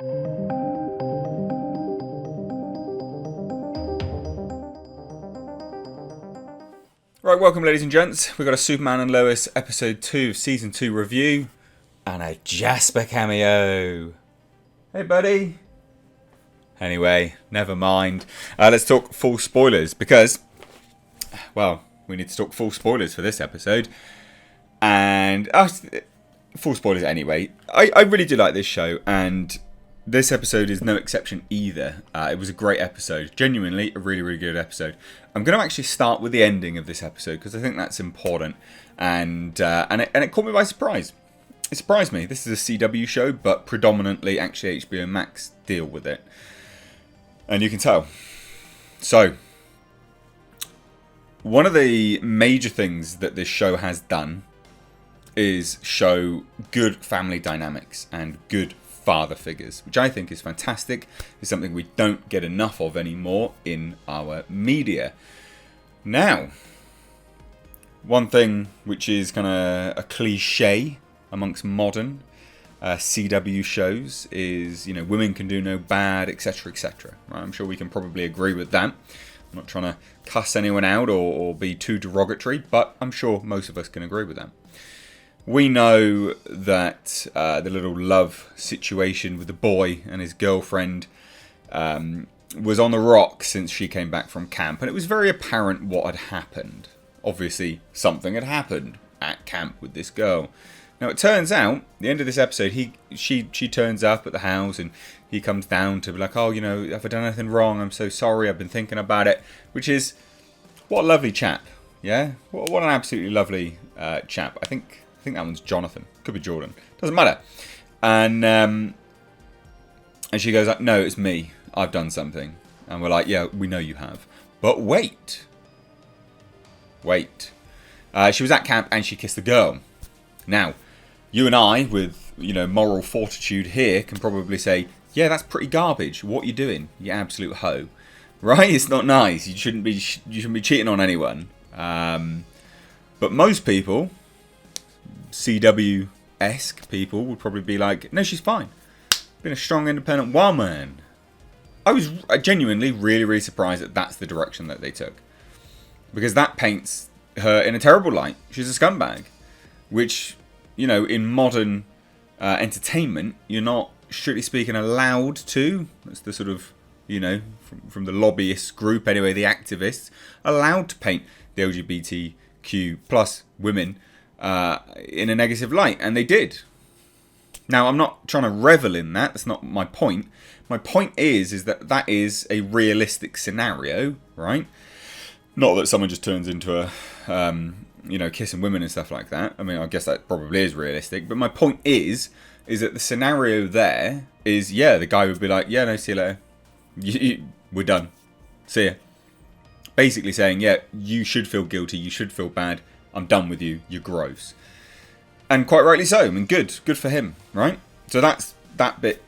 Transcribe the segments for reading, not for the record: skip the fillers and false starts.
Right, welcome ladies and gents. We've got a Superman and Lois episode 2 season 2 review and a Jasper cameo. Hey buddy. Anyway, never mind. Let's talk full spoilers because, well, we need to talk full spoilers for this episode. And full spoilers anyway. I really do like this show, and this episode is no exception either. It was a great episode. Genuinely, a really, really good episode. I'm going to actually start with the ending of this episode because I think that's important. And it caught me by surprise. It surprised me. This is a CW show, but predominantly actually HBO Max deal with it. And you can tell. So, one of the major things that this show has done is show good family dynamics and good father figures, which I think is fantastic. It's something we don't get enough of anymore in our media. Now, one thing which is kind of a cliche amongst modern CW shows is, you know, women can do no bad, etc., etc. Right? I'm sure we can probably agree with that. I'm not trying to cuss anyone out or be too derogatory, but I'm sure most of us can agree with that. We know that the little love situation with the boy and his girlfriend was on the rocks since she came back from camp, and it was very apparent what had happened. Obviously, something had happened at camp with this girl. Now, it turns out, at the end of this episode, she turns up at the house, and he comes down to be like, oh, you know, have I done anything wrong? I'm so sorry, I've been thinking about it. Which is, what a lovely chap, yeah? What an absolutely lovely chap. I think that one's Jonathan. Could be Jordan. Doesn't matter. And she goes like, no, it's me. I've done something. And we're like, yeah, we know you have. But wait. She was at camp and she kissed the girl. Now, you and I, with, you know, moral fortitude here, can probably say, yeah, that's pretty garbage. What are you doing? You absolute hoe. Right? It's not nice. You shouldn't be cheating on anyone. But most people, CW-esque people, would probably be like, no, she's fine. Been a strong, independent woman. I was genuinely really, really surprised that that's the direction that they took. Because that paints her in a terrible light. She's a scumbag. Which, you know, in modern entertainment, you're not, strictly speaking, allowed to. That's the sort of, you know, from the lobbyist group, anyway, the activists, allowed to paint the LGBTQ plus women in a negative light, and they did. Now, I'm not trying to revel in that. That's not my point. My point is that is a realistic scenario, right? Not that someone just turns into a, you know, kissing women and stuff like that. I mean, I guess that probably is realistic. But my point is that the scenario there is, yeah, the guy would be like, yeah, no, see you later. We're done. See ya. Basically saying, yeah, you should feel guilty. You should feel bad. I'm done with you. You're gross. And quite rightly so. I mean, good for him, right? So that's that bit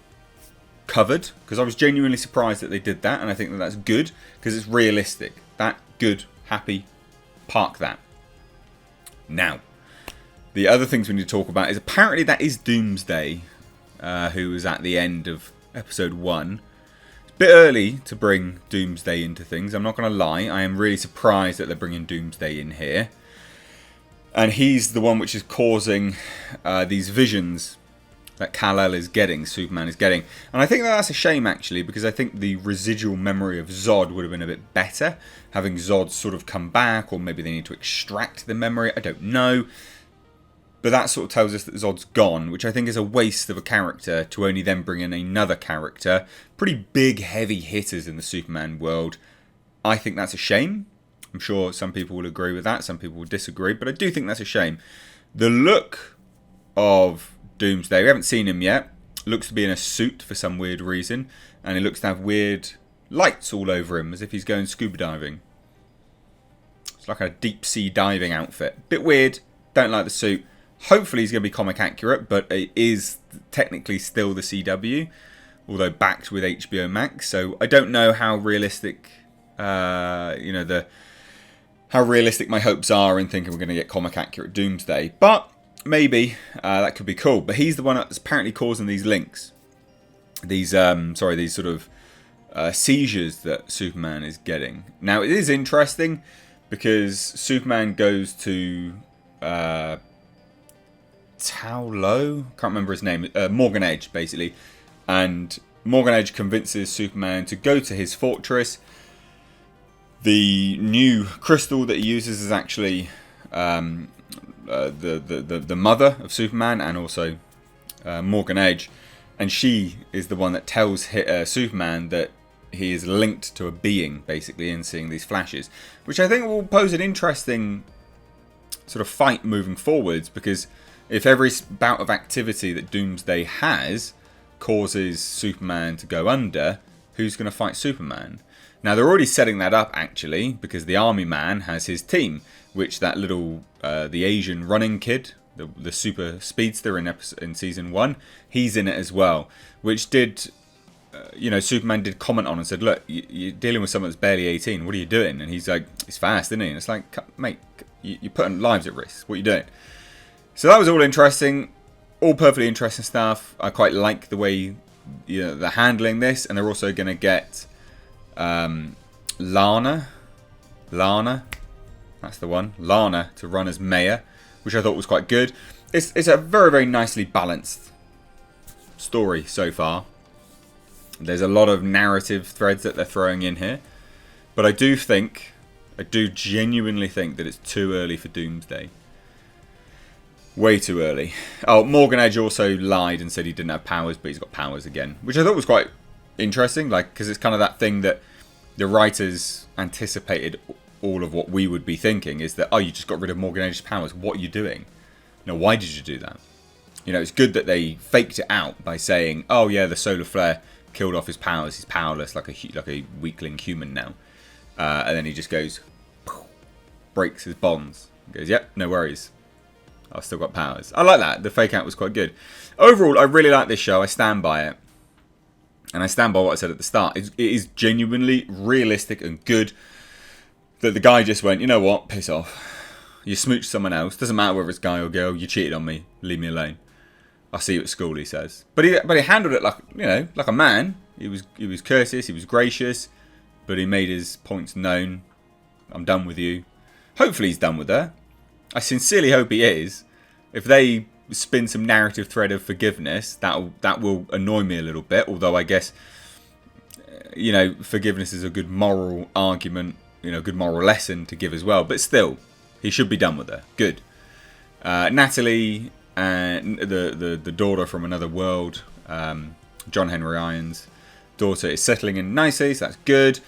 covered, because I was genuinely surprised that they did that, and I think that that's good because it's realistic. That, good, happy, park that. Now, the other things we need to talk about is apparently that is Doomsday, who was at the end of episode 1. It's a bit early to bring Doomsday into things. I'm not going to lie. I am really surprised that they're bringing Doomsday in here. And he's the one which is causing these visions that Kal-El is getting, Superman is getting. And I think that that's a shame, actually, because I think the residual memory of Zod would have been a bit better. Having Zod sort of come back, or maybe they need to extract the memory, I don't know. But that sort of tells us that Zod's gone, which I think is a waste of a character to only then bring in another character. Pretty big, heavy hitters in the Superman world. I think that's a shame. I'm sure some people will agree with that, some people will disagree, but I do think that's a shame. The look of Doomsday, we haven't seen him yet, looks to be in a suit for some weird reason, and he looks to have weird lights all over him, as if he's going scuba diving. It's like a deep sea diving outfit. Bit weird, don't like the suit. Hopefully he's going to be comic accurate, but it is technically still the CW, although backed with HBO Max, so I don't know how realistic, how realistic my hopes are in thinking we're going to get comic accurate Doomsday, but maybe that could be cool. But he's the one that's apparently causing these links. these sort of seizures that Superman is getting. Now it is interesting because Superman goes to Tao-Lo, can't remember his name, Morgan Edge basically, and Morgan Edge convinces Superman to go to his fortress. The new crystal that he uses is actually the mother of Superman and also Morgan Edge, and she is the one that tells Superman that he is linked to a being, basically, in seeing these flashes, which I think will pose an interesting sort of fight moving forwards, because if every bout of activity that Doomsday has causes Superman to go under, who's going to fight Superman? Now, they're already setting that up, actually, because the Army Man has his team, which that little, the Asian running kid, the super speedster in Season 1, he's in it as well, which did, Superman did comment on and said, look, you're dealing with someone that's barely 18, what are you doing? And he's like, he's fast, isn't he? And it's like, mate, you're putting lives at risk, what are you doing? So that was all interesting, all perfectly interesting stuff. I quite like the way they're handling this, and they're also going to get Lana, that's the one, Lana, to run as mayor, which I thought was quite good. It's a very, very nicely balanced story so far. There's a lot of narrative threads that they're throwing in here, but I do genuinely think that it's too early for Doomsday. Way too early. Oh, Morgan Edge also lied and said he didn't have powers, but he's got powers again, which I thought was quite interesting, because it's kind of that thing that the writers anticipated all of what we would be thinking, is that, oh, you just got rid of Morgan Edge's powers, what are you doing? Why did you do that? It's good that they faked it out by saying, oh yeah, the solar flare killed off his powers, he's powerless like a weakling human now, and then he just goes, breaks his bonds, goes, yep, no worries, I've still got powers. I like that. The fake out was quite good. Overall, I really like this show. I stand by it. And I stand by what I said at the start. It is genuinely realistic and good that the guy just went, you know what, piss off. You smooched someone else. Doesn't matter whether it's guy or girl. You cheated on me. Leave me alone. I'll see you at school, he says. But he handled it like a man. He was courteous. He was gracious. But he made his points known. I'm done with you. Hopefully he's done with her. I sincerely hope he is. If they spin some narrative thread of forgiveness, that will annoy me a little bit. Although I guess, forgiveness is a good moral argument, good moral lesson to give as well. But still, he should be done with her. Good. Natalie, the daughter from another world, John Henry Irons' daughter, is settling in nicely, so that's good.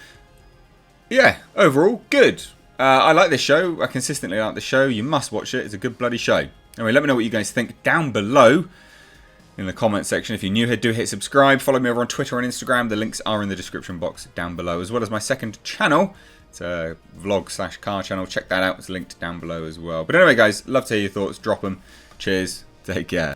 Yeah, overall, good. I like this show. I consistently like the show. You must watch it. It's a good bloody show. Anyway, let me know what you guys think down below in the comment section. If you're new here, do hit subscribe. Follow me over on Twitter and Instagram. The links are in the description box down below, as well as my second channel. It's a vlog/car channel. Check that out. It's linked down below as well. But anyway, guys, love to hear your thoughts. Drop them. Cheers. Take care.